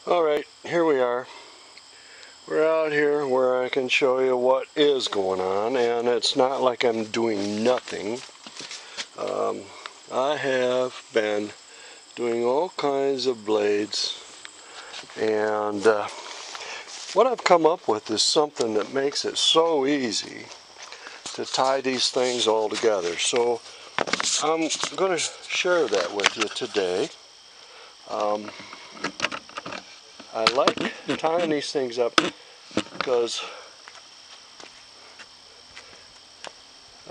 Alright, here we are. We're out here where I can show you what is going on, and it's not like I'm doing nothing. I have been doing all kinds of blades, and what I've come up with is something that makes it so easy to tie these things all together. So I'm going to share that with you today. I like tying these things up because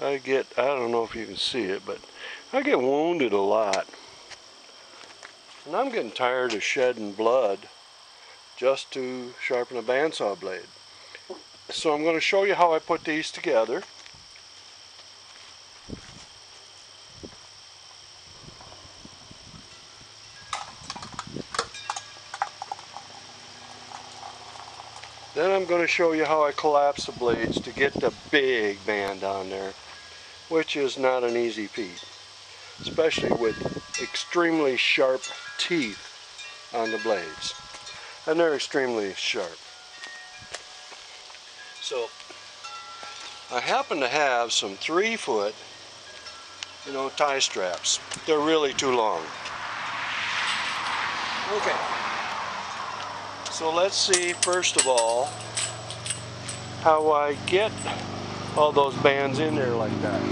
I don't know if you can see it, but I get wounded a lot. And I'm getting tired of shedding blood just to sharpen a bandsaw blade. So I'm going to show you how I put these together. Then I'm going to show you how I collapse the blades to get the big band on there, which is not an easy feat, especially with extremely sharp teeth on the blades. And they're extremely sharp. So I happen to have some 3-foot, tie straps. They're really too long. Okay. So let's see, first of all, how I get all those bands in there like that.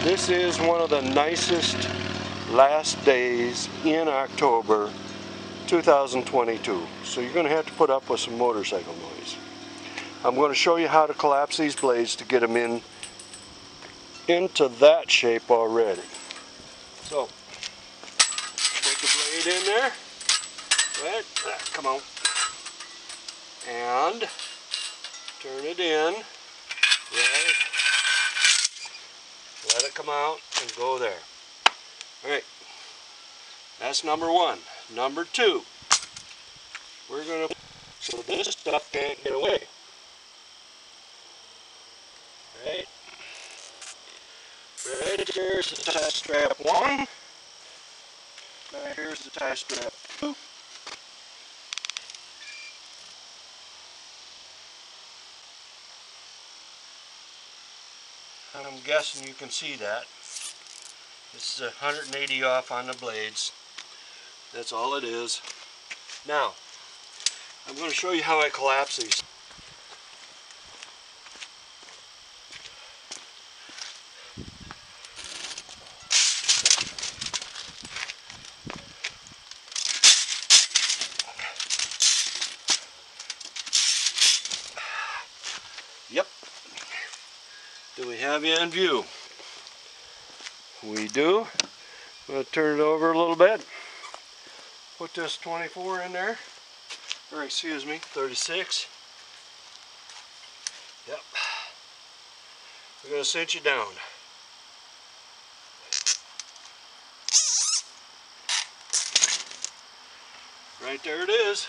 This is one of the nicest last days in October 2022. So you're going to have to put up with some motorcycle noise. I'm going to show you how to collapse these blades to get them into that shape already. So, put the blade in there. Right, come on. And turn it in. Right. Let it come out and go there. Alright. That's number one. Number two. We're going to, so this stuff can't get away. Right? Right here's the tie strap 1. Right here's the tie strap 2. And I'm guessing you can see that. This is 180 off on the blades. That's all it is. Now, I'm going to show you how I collapse these. Yep. Do we have you in view? We do. I'm going to turn it over a little bit. Put this 24 in there. Or excuse me, 36. Yep. We're going to cinch it down. Right there it is.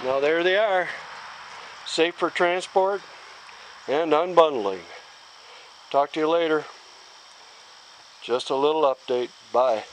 Now there they are. Safe for transport and unbundling. Talk to you later. Just a little update. Bye.